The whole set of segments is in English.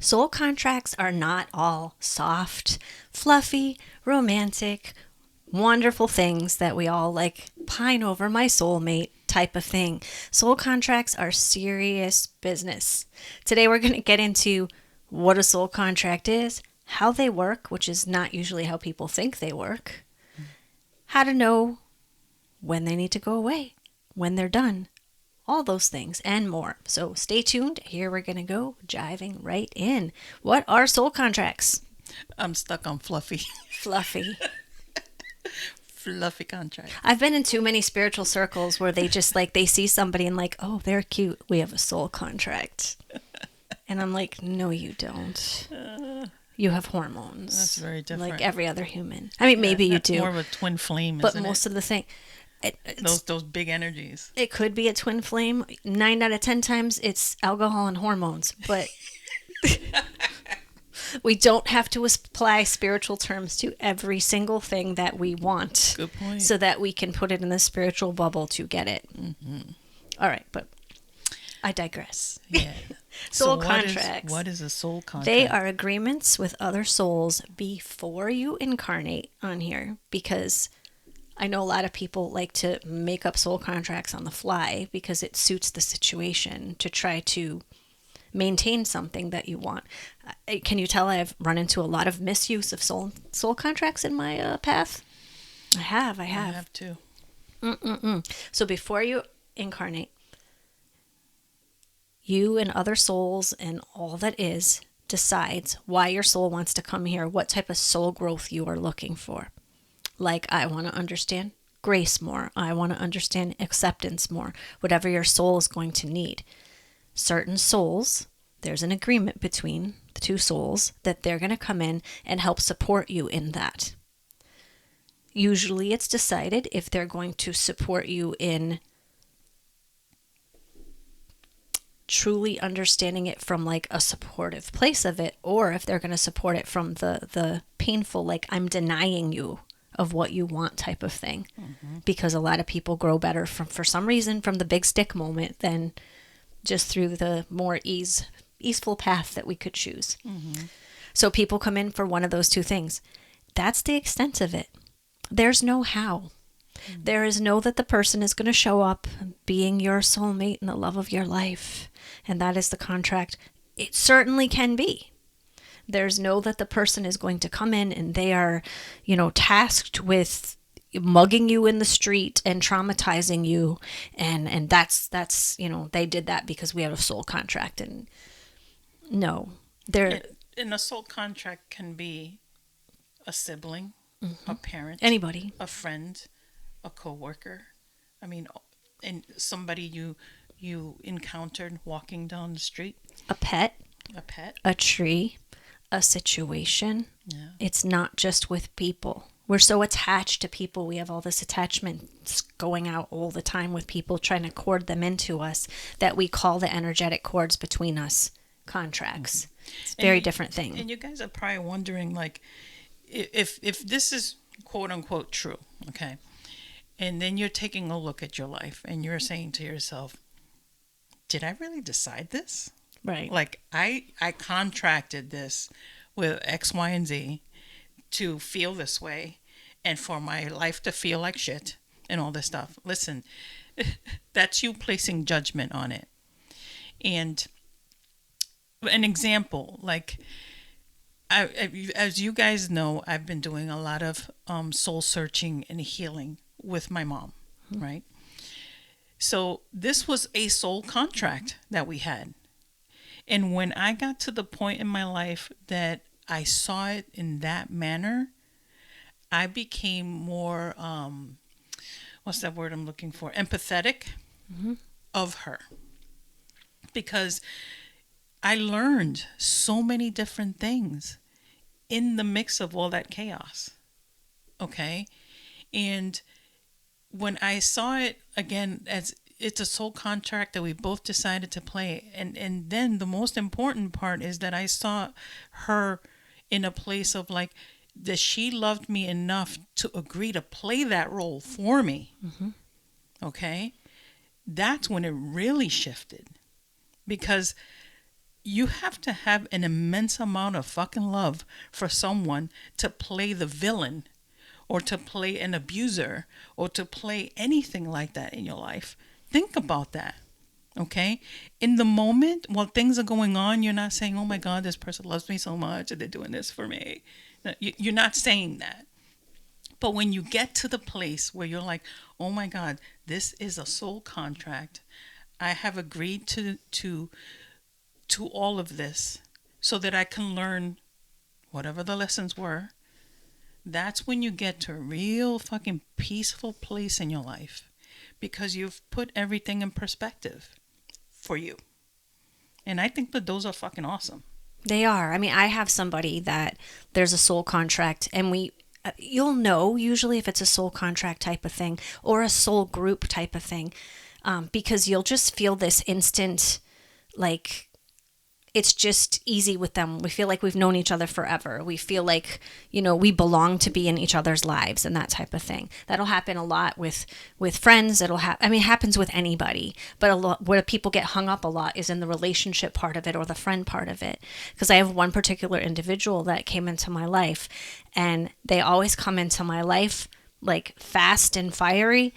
Soul contracts are not all soft, fluffy, romantic, wonderful things that we all like pine over my soulmate type of thing. Soul contracts are serious business. Today we're going to get into what a soul contract is, how they work, which is not usually how people think they work, how to know when they need to go away, when they're done, all those things and more. So stay tuned. Here we're going to go jiving right in. What are soul contracts? I'm stuck on fluffy. Fluffy. Fluffy contract. I've been in too many spiritual circles where they just like, they see somebody and like, oh, they're cute. We have a soul contract. And I'm like, no, you don't. You have hormones. That's very different. Like every other human. I mean, maybe you That's do. more of a twin flame, But isn't most of the thing, those big energies. it could be a twin flame. 9 out of 10 times it's alcohol and hormones. But we don't have to apply spiritual terms to every single thing that we want. Good point. So that we can put it in the spiritual bubble to get it. Mm-hmm. All right, but I digress. Yeah. Soul So contracts. What is a soul contract? They are agreements with other souls before you incarnate on here, because I know a lot of people like to make up soul contracts on the fly because it suits the situation to try to maintain something that you want. Can you tell I've run into a lot of misuse of soul contracts in my path? I have. I have to. So before you incarnate, you and other souls and all that is decides why your soul wants to come here, what type of soul growth you are looking for. Like, I want to understand grace more. I want to understand acceptance more, whatever your soul is going to need. Certain souls, there's an agreement between the two souls that they're going to come in and help support you in that. Usually it's decided if they're going to support you in truly understanding it from like a supportive place of it, or if they're going to support it from the painful, like, I'm denying you of what you want type of thing. Mm-hmm. Because a lot of people grow better for some reason from the big stick moment than just through the more easeful path that we could choose. Mm-hmm. So people come in for one of those two things. That's the extent of it. There's no how. Mm-hmm. There is no that the person is going to show up being your soulmate and the love of your life, and that is the contract. It certainly can be. There's no that the person is going to come in and they are, tasked with mugging you in the street and traumatizing you, and that's they did that because we have a soul contract. And no, and a soul contract can be a sibling, a parent, anybody, a friend, a coworker. I mean, and somebody you encountered walking down the street. A pet, a tree, a situation. Yeah. It's not just with people. We're so attached to people. We have all this attachment going out all the time with people, trying to cord them into us, that we call the energetic cords between us contracts. Mm-hmm. It's a very different thing. And you guys are probably wondering, like, if this is quote unquote true, okay? And then you're taking a look at your life and you're saying to yourself, did I really decide this? Right. Like, I contracted this with X, Y, and Z to feel this way and for my life to feel like shit and all this stuff. Listen, that's you placing judgment on it. And an example, like, as you guys know, I've been doing a lot of soul searching and healing with my mom, mm-hmm. right? So this was a soul contract that we had. And when I got to the point in my life that I saw it in that manner, I became more, what's that word I'm looking for? Empathetic mm-hmm. of her. Because I learned so many different things in the mix of all that chaos. Okay? And when I saw it again as it's a soul contract that we both decided to play, and then the most important part is that I saw her in a place of like that she loved me enough to agree to play that role for me. Mm-hmm. Okay? That's when it really shifted, because you have to have an immense amount of fucking love for someone to play the villain or to play an abuser or to play anything like that in your life. Think about that. Okay? In the moment, while things are going on, you're not saying, oh my God, this person loves me so much and they're doing this for me. You're not saying that. But when you get to the place where you're like, oh my God, this is a soul contract. I have agreed to all of this so that I can learn whatever the lessons were. That's when you get to a real fucking peaceful place in your life because you've put everything in perspective for you. And I think that those are fucking awesome. They are. I mean, I have somebody that there's a soul contract, and you'll know usually if it's a soul contract type of thing or a soul group type of thing, because you'll just feel this instant, like, it's just easy with them. We feel like we've known each other forever. We feel like, we belong to be in each other's lives and that type of thing. That'll happen a lot with friends. It happens with anybody. But a lot where people get hung up a lot is in the relationship part of it or the friend part of it. Because I have one particular individual that came into my life, and they always come into my life like fast and fiery,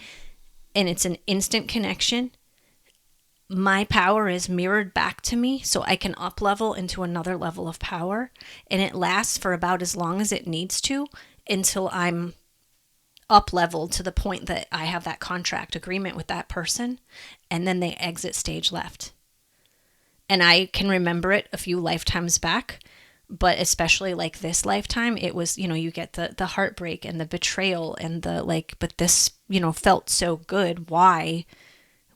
and it's an instant connection. My power is mirrored back to me so I can up level into another level of power, and it lasts for about as long as it needs to until I'm up leveled to the point that I have that contract agreement with that person, and then they exit stage left. And I can remember it a few lifetimes back, but especially like this lifetime, it was, you get the heartbreak and the betrayal and the like, but this, felt so good. Why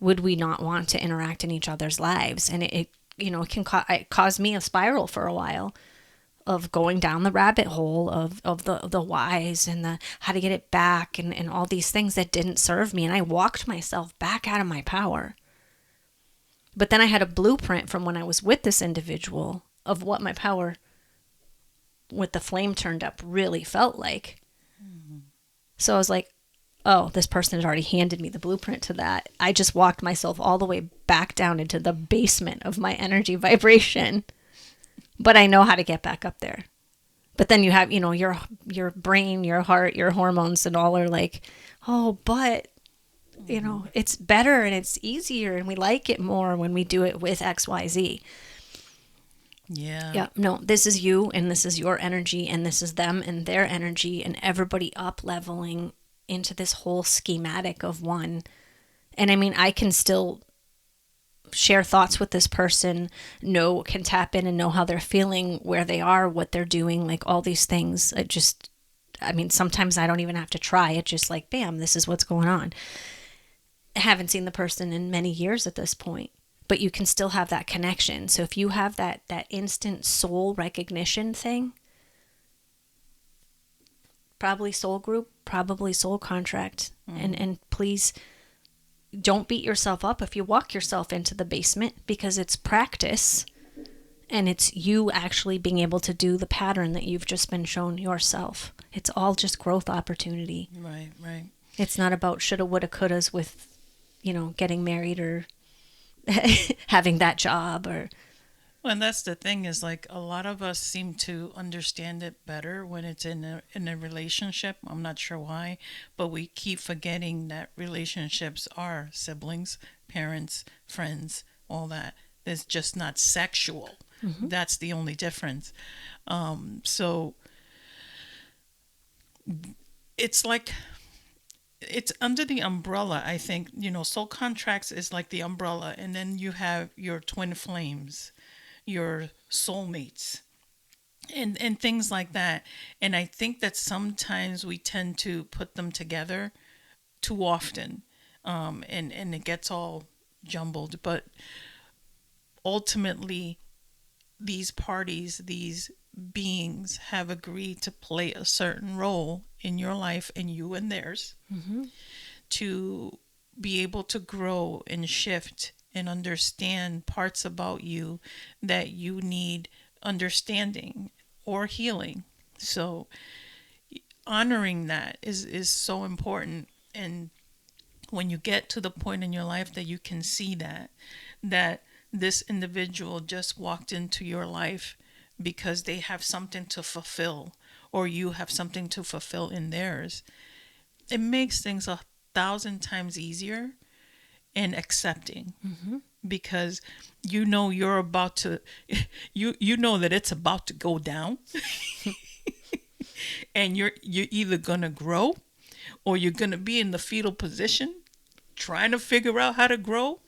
would we not want to interact in each other's lives? And it can cause me a spiral for a while of going down the rabbit hole of the whys and the how to get it back and all these things that didn't serve me. And I walked myself back out of my power. But then I had a blueprint from when I was with this individual of what my power with the flame turned up really felt like. Mm-hmm. So I was like, oh, this person had already handed me the blueprint to that. I just walked myself all the way back down into the basement of my energy vibration. But I know how to get back up there. But then you have, your brain, your heart, your hormones and all are like, oh, but, it's better and it's easier and we like it more when we do it with XYZ. Yeah. Yeah. No, this is you and this is your energy and this is them and their energy and everybody up leveling into this whole schematic of one. And I mean, I can still share thoughts with this person, can tap in and know how they're feeling, where they are, what they're doing, like all these things. Sometimes I don't even have to try. It's just like, bam, this is what's going on. I haven't seen the person in many years at this point, but you can still have that connection. So if you have that instant soul recognition thing, probably soul group, probably soul contract. Mm-hmm. And please don't beat yourself up if you walk yourself into the basement, because it's practice and it's you actually being able to do the pattern that you've just been shown yourself. It's all just growth opportunity. Right. It's not about shoulda, woulda, couldas with, getting married or having that job or... Well, and that's the thing is like a lot of us seem to understand it better when it's in a relationship. I'm not sure why, but we keep forgetting that relationships are siblings, parents, friends, all that. It's just not sexual. Mm-hmm. That's the only difference. So it's like it's under the umbrella. I think soul contracts is like the umbrella, and then you have your twin flames, your soulmates, and things like that. And I think that sometimes we tend to put them together too often, and it gets all jumbled. But ultimately, these parties, these beings have agreed to play a certain role in your life and you and theirs, mm-hmm. to be able to grow and shift and understand parts about you that you need understanding or healing. So honoring that is so important. And when you get to the point in your life that you can see that this individual just walked into your life because they have something to fulfill, or you have something to fulfill in theirs, it makes things 1,000 times easier and accepting. Because you know you're about to you know that it's about to go down. And you're either gonna grow, or you're gonna be in the fetal position trying to figure out how to grow.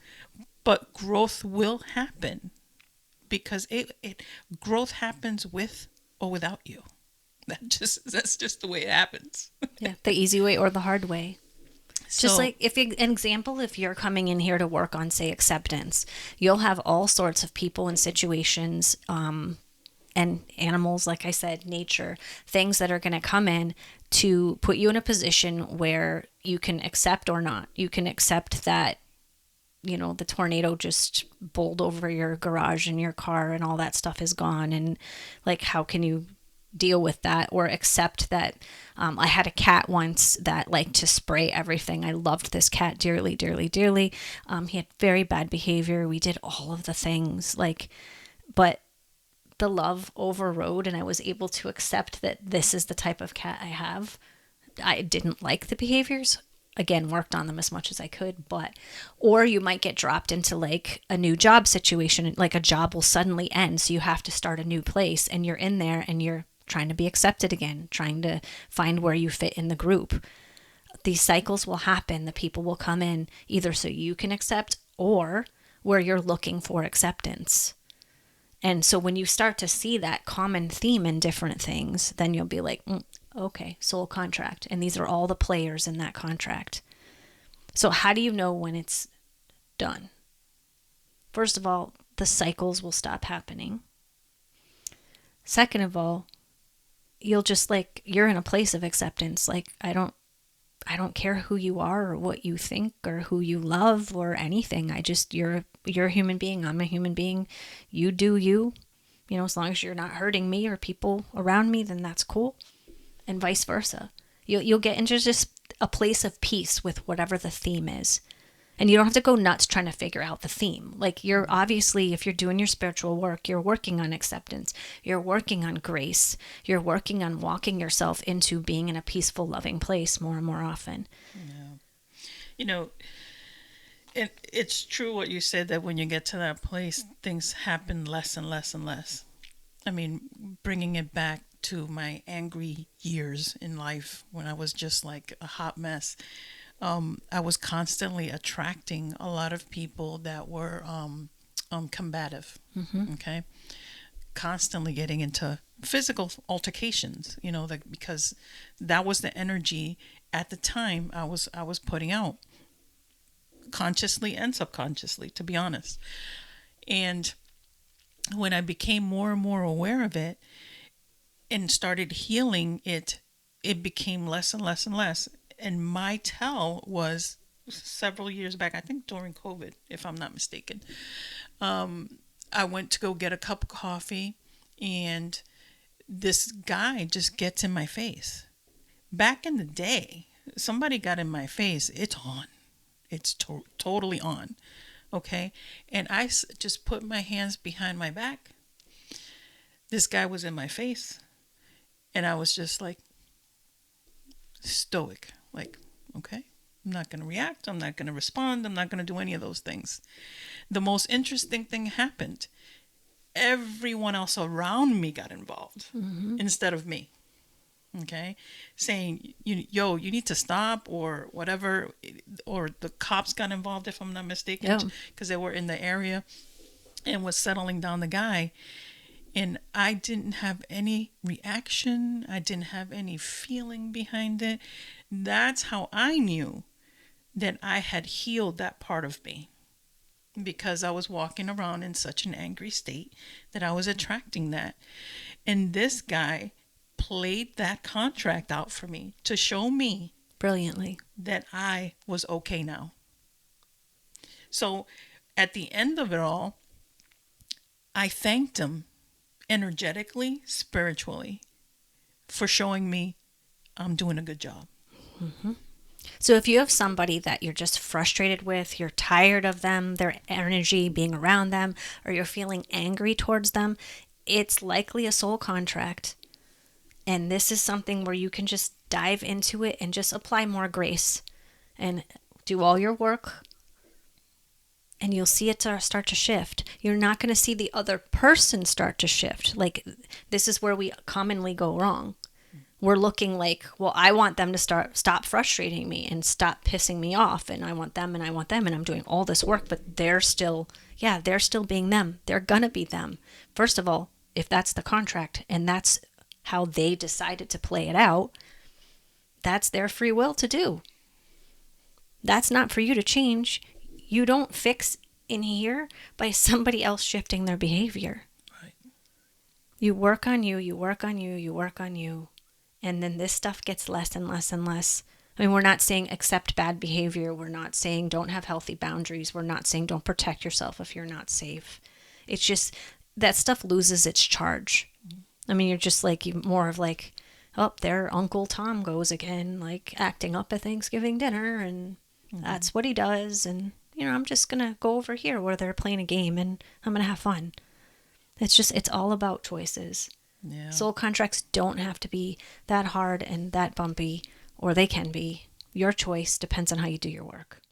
But growth will happen, because it growth happens with or without you. That's just the way it happens. Yeah, the easy way or the hard way. Just So like an example, if you're coming in here to work on, say, acceptance, you'll have all sorts of people and situations, and animals, like I said, nature, things that are going to come in to put you in a position where you can accept or not. You can accept that, the tornado just bowled over your garage and your car and all that stuff is gone. And like, how can you deal with that, or accept that? I had a cat once that liked to spray everything. I loved this cat dearly, dearly, dearly. He had very bad behavior. We did all of the things, but the love overrode, and I was able to accept that this is the type of cat I have. I didn't like the behaviors. Again, worked on them as much as I could, or you might get dropped into like a new job situation, like a job will suddenly end, so you have to start a new place, and you're in there and you're trying to be accepted again, trying to find where you fit in the group. These cycles will happen. The people will come in either so you can accept, or where you're looking for acceptance. And so when you start to see that common theme in different things, then you'll be like, okay, soul contract. And these are all the players in that contract. So how do you know when it's done? First of all, the cycles will stop happening. Second of all, you'll just you're in a place of acceptance. Like, I don't care who you are or what you think or who you love or anything. You're a human being. I'm a human being. You do you. As long as you're not hurting me or people around me, then that's cool. And vice versa. You'll get into just a place of peace with whatever the theme is. And you don't have to go nuts trying to figure out the theme. Like, you're obviously, if you're doing your spiritual work, you're working on acceptance. You're working on grace. You're working on walking yourself into being in a peaceful, loving place more and more often. Yeah. It's true what you said, that when you get to that place, things happen less and less and less. I mean, bringing it back to my angry years in life when I was just like a hot mess. I was constantly attracting a lot of people that were combative. Okay, constantly getting into physical altercations. Because that was the energy at the time I was putting out, consciously and subconsciously, to be honest. And when I became more and more aware of it and started healing it, it became less and less and less. And my tell was several years back, I think during COVID, if I'm not mistaken. I went to go get a cup of coffee, and this guy just gets in my face. Back in the day, somebody got in my face, it's on. It's totally on. Okay? And I just put my hands behind my back. This guy was in my face, and I was just like stoic. Like, okay, I'm not going to react. I'm not going to respond. I'm not going to do any of those things. The most interesting thing happened. Everyone else around me got involved instead of me. Okay, saying, you need to stop or whatever. Or the cops got involved, if I'm not mistaken, because they were in the area and was settling down the guy. And I didn't have any reaction. I didn't have any feeling behind it. That's how I knew that I had healed that part of me, because I was walking around in such an angry state that I was attracting that. And this guy played that contract out for me to show me Brilliantly that I was okay now. So at the end of it all, I thanked him energetically, spiritually, for showing me I'm doing a good job. So if you have somebody that you're just frustrated with, you're tired of them, their energy being around them, or you're feeling angry towards them, it's likely a soul contract. And this is something where you can just dive into it and just apply more grace and do all your work, and you'll see it start to shift. You're not going to see the other person start to shift. Like, this is where we commonly go wrong. We're looking like, well, I want them to stop frustrating me and stop pissing me off, and I want them and I want them, and I'm doing all this work, but they're still being them. They're gonna be them. First of all, if that's the contract and that's how they decided to play it out, that's their free will to do. That's not for you to change. You don't fix in here by somebody else shifting their behavior. Right. You work on you, you work on you, you work on you. And then this stuff gets less and less and less. I mean, we're not saying accept bad behavior. We're not saying don't have healthy boundaries. We're not saying don't protect yourself if you're not safe. It's just that stuff loses its charge. I mean, you're just like, more of like, oh, there Uncle Tom goes again, like acting up at Thanksgiving dinner, and that's what he does. And, I'm just going to go over here where they're playing a game and I'm going to have fun. It's all about choices. Yeah. Soul contracts don't have to be that hard and that bumpy, or they can be. Your choice depends on how you do your work.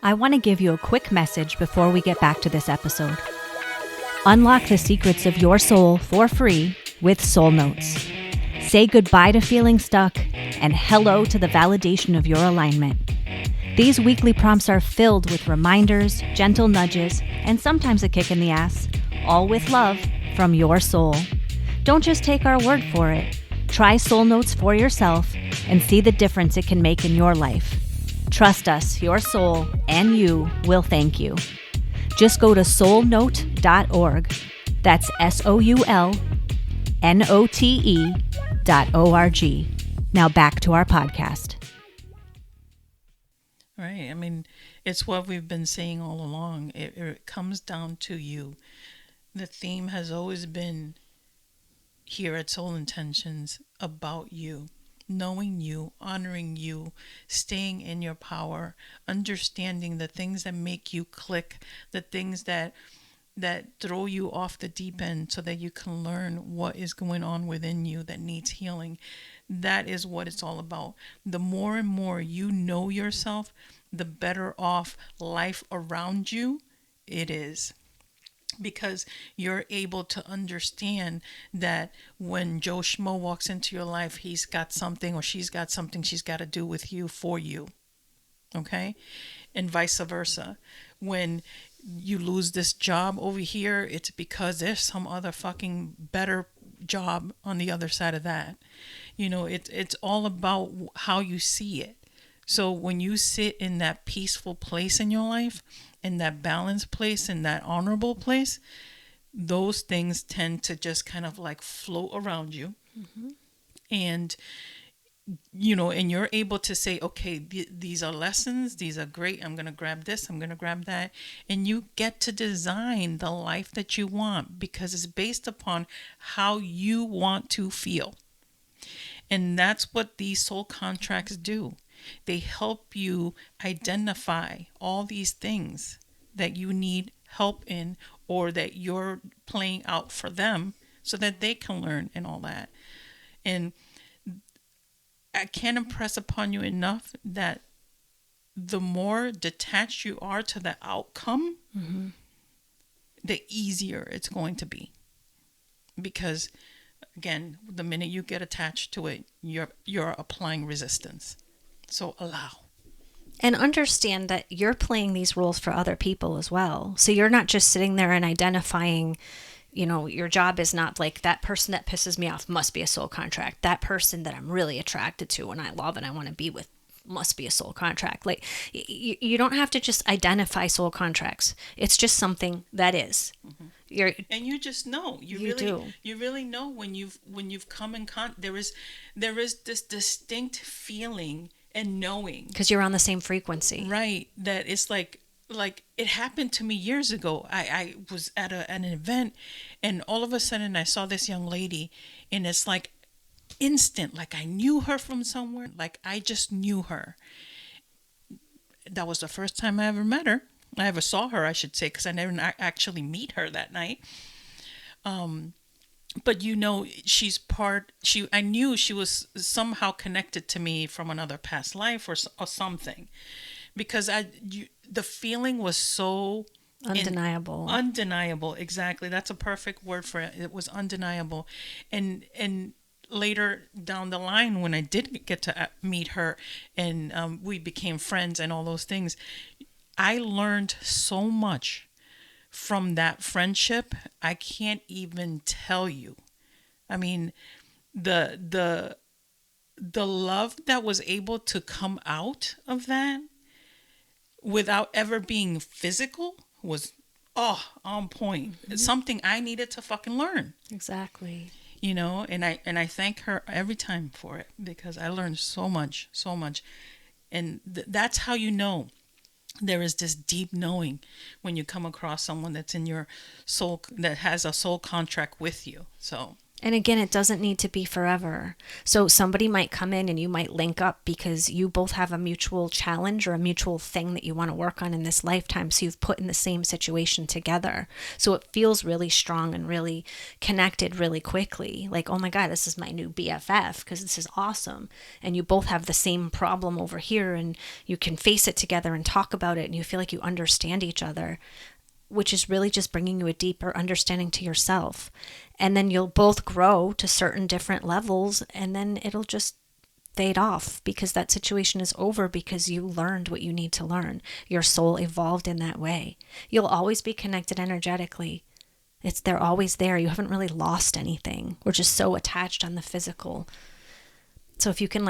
I want to give you a quick message before we get back to this episode. Unlock the secrets of your soul for free with Soul Notes. Say goodbye to feeling stuck and hello to the validation of your alignment. These weekly prompts are filled with reminders, gentle nudges, and sometimes a kick in the ass, all with love from your soul. Don't just take our word for it. Try Soul Notes for yourself and see the difference it can make in your life. Trust us, your soul and you will thank you. Just go to soulnote.org. That's SOULNOTE.org. Now back to our podcast. Right. I mean, it's what we've been saying all along. It comes down to you. The theme has always been here at Soul Intentions about you, knowing you, honoring you, staying in your power, understanding the things that make you click, the things that throw you off the deep end so that you can learn what is going on within you that needs healing. That is what it's all about. The more and more you know yourself, the better off life around you it is. Because you're able to understand that when Joe Schmo walks into your life, he's got something or she's got something she's got to do with you for you. Okay? And vice versa. When you lose this job over here, it's because there's some other fucking better job on the other side of that. It's all about how you see it. So when you sit in that peaceful place in your life, in that balanced place, in that honorable place, those things tend to just kind of like float around you. Mm-hmm. And, and you're able to say, okay, these are lessons. These are great. I'm going to grab this. I'm going to grab that. And you get to design the life that you want because it's based upon how you want to feel. And that's what these soul contracts do. They help you identify all these things that you need help in or that you're playing out for them so that they can learn and all that. And I can't impress upon you enough that the more detached you are to the outcome, mm-hmm. the easier it's going to be. Because, again, the minute you get attached to it, you're applying resistance. So allow. And understand that you're playing these roles for other people as well. So you're not just sitting there and identifying, your job is not like that person that pisses me off must be a soul contract. That person that I'm really attracted to and I love and I want to be with must be a soul contract. Like you don't have to just identify soul contracts. It's just something that is. Mm-hmm. And you just know. You really know when you've come in there is this distinct feeling and knowing, because you're on the same frequency, right? That it's like it happened to me years ago. I was at an event, and all of a sudden I saw this young lady, and it's like instant, like I knew her from somewhere, like I just knew her. That was the first time I ever met her. I ever saw her, I should say, because I never actually meet her that night. But you know, she's part. I knew she was somehow connected to me from another past life or something, because the feeling was so undeniable. Exactly, that's a perfect word for it. It was undeniable, and later down the line, when I did get to meet her, and we became friends and all those things, I learned so much from that friendship. I can't even tell you. I mean, the the love that was able to come out of that without ever being physical was on point. It's something I needed to fucking learn. Exactly. You know, and I thank her every time for it, because I learned so much, so much. And that's how you know there is this deep knowing when you come across someone that's in your soul, that has a soul contract with you. So, And again, it doesn't need to be forever. So somebody might come in and you might link up because you both have a mutual challenge or a mutual thing that you want to work on in this lifetime. So you've put in the same situation together. So it feels really strong and really connected really quickly. Like, oh my God, this is my new BFF because this is awesome. And you both have the same problem over here and you can face it together and talk about it and you feel like you understand each other, which is really just bringing you a deeper understanding to yourself. And then you'll both grow to certain different levels, and then it'll just fade off because that situation is over because you learned what you need to learn. Your soul evolved in that way. You'll always be connected energetically. They're always there. You haven't really lost anything. We're just so attached on the physical. So if you can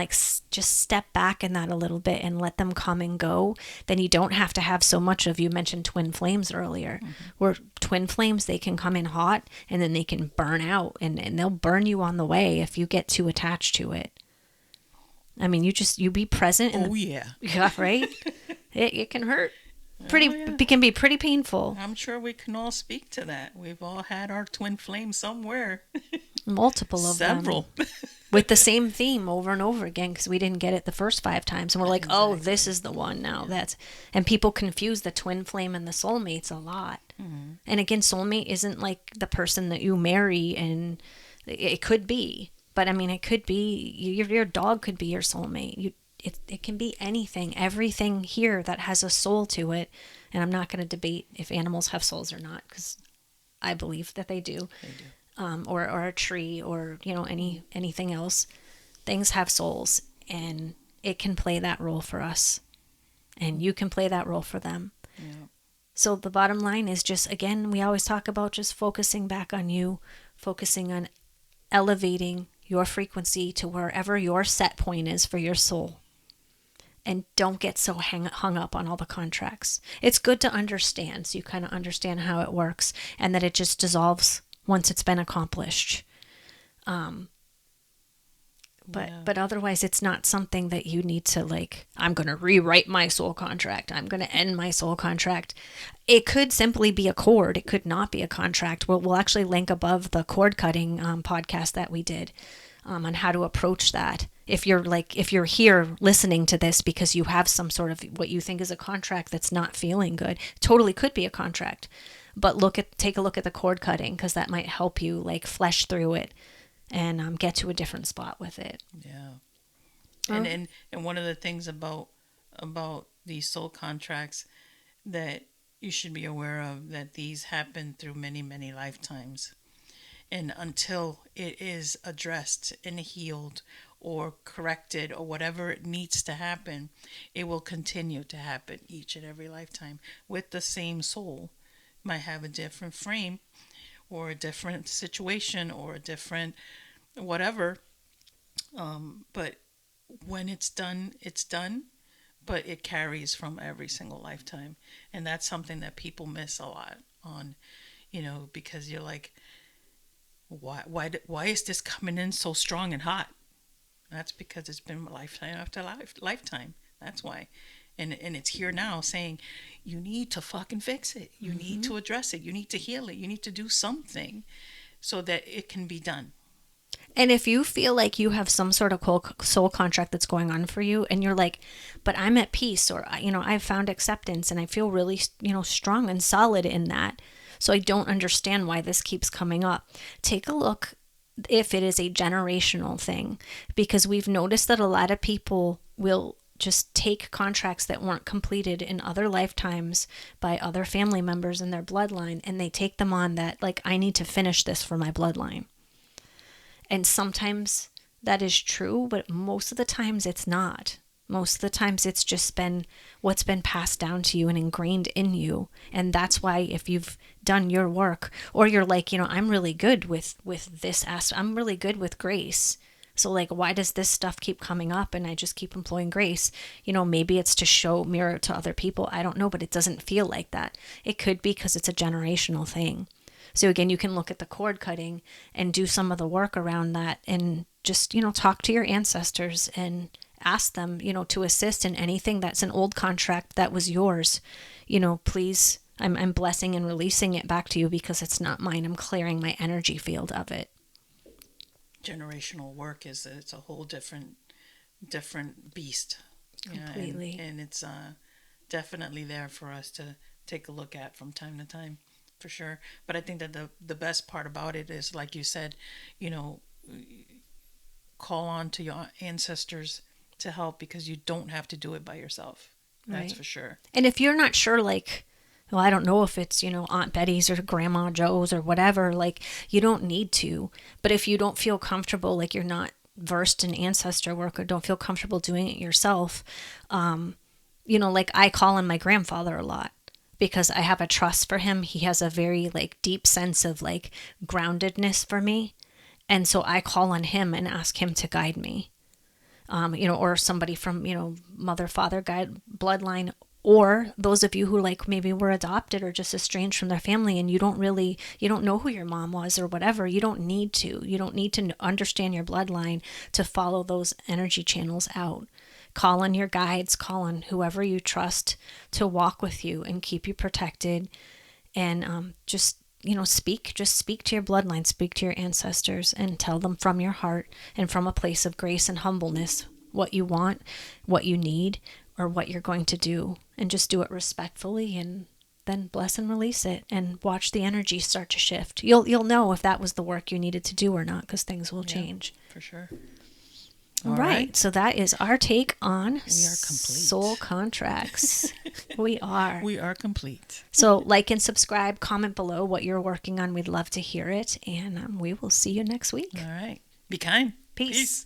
just step back in that a little bit and let them come and go, then you don't have to have so much of, you mentioned twin flames earlier, where twin flames, they can come in hot and then they can burn out and they'll burn you on the way if you get too attached to it. I mean, you be present. Yeah, right? It can hurt. It can be pretty painful. I'm sure we can all speak to that. We've all had our twin flames somewhere. Multiple of Several. them. With the same theme over and over again because we didn't get it the first 5 times. And we're like, oh, this is the one now. And people confuse the twin flame and the soulmates a lot. Mm-hmm. And again, soulmate isn't like the person that you marry, and it could be. But I mean, it could be, your dog could be your soulmate. It can be anything, everything here that has a soul to it. And I'm not going to debate if animals have souls or not, because I believe that they do. They do. Or a tree, or anything else. Things have souls, and it can play that role for us, and you can play that role for them. Yeah. So the bottom line is just, again, we always talk about just focusing back on you, focusing on elevating your frequency to wherever your set point is for your soul. And don't get so hung up on all the contracts. It's good to understand, so you kind of understand how it works, and that it just dissolves once it's been accomplished. But otherwise, it's not something that you need to I'm going to rewrite my soul contract. I'm going to end my soul contract. It could simply be a cord. It could not be a contract. We'll actually link above the cord cutting podcast that we did on how to approach that. If you're here listening to this because you have some sort of what you think is a contract that's not feeling good, totally could be a contract. But take a look at the cord cutting, because that might help you flesh through it and get to a different spot with it. Yeah. And one of the things about these soul contracts that you should be aware of, that these happen through many, many lifetimes. And until it is addressed and healed or corrected or whatever it needs to happen, it will continue to happen each and every lifetime with the same soul. Might have a different frame or a different situation or a different whatever. But when it's done, it's done. But it carries from every single lifetime. And that's something that people miss a lot on, because you're like, why is this coming in so strong and hot? That's because it's been lifetime after lifetime. That's why. And it's here now saying, you need to fucking fix it. You need to address it. You need to heal it. You need to do something so that it can be done. And if you feel like you have some sort of soul contract that's going on for you, and you're like, but I'm at peace, or, I've found acceptance and I feel really, strong and solid in that. So I don't understand why this keeps coming up. Take a look if it is a generational thing, because we've noticed that a lot of people will just take contracts that weren't completed in other lifetimes by other family members in their bloodline, and they take them on that, like, I need to finish this for my bloodline. And sometimes that is true, but most of the times it's not. Most of the times it's just been what's been passed down to you and ingrained in you. And that's why if you've done your work, or you're like, I'm really good with this aspect, I'm really good with grace. So like, why does this stuff keep coming up and I just keep employing grace? Maybe it's to mirror to other people. I don't know, but it doesn't feel like that. It could be because it's a generational thing. So again, you can look at the cord cutting and do some of the work around that, and just, talk to your ancestors and ask them, to assist in anything that's an old contract that was yours. Please, I'm blessing and releasing it back to you because it's not mine. I'm clearing my energy field of it. Generational work it's a whole different beast. Completely. And it's definitely there for us to take a look at from time to time, for sure. But I think that the best part about it is, like you said, call on to your ancestors to help, because you don't have to do it by yourself. That's right. For sure. And if you're not sure, like, well, I don't know if it's, Aunt Betty's or Grandma Joe's or whatever, like, you don't need to. But if you don't feel comfortable, like you're not versed in ancestor work or don't feel comfortable doing it yourself, like I call on my grandfather a lot because I have a trust for him. He has a very like deep sense of like groundedness for me. And so I call on him and ask him to guide me, or somebody from, mother, father, guide, bloodline, or those of you who like maybe were adopted or just estranged from their family and you don't know who your mom was or whatever. You don't need to understand your bloodline to follow those energy channels out. Call on your guides, call on whoever you trust to walk with you and keep you protected. And just speak to your bloodline, speak to your ancestors, and tell them from your heart and from a place of grace and humbleness what you want, what you need, or what you're going to do, and just do it respectfully, and then bless and release it, and watch the energy start to shift. You'll know if that was the work you needed to do or not, because things will change. For sure. All right. So that is our take on We are complete. Soul contracts. We are. We are complete. So like and subscribe, comment below what you're working on. We'd love to hear it. And we will see you next week. All right. Be kind. Peace.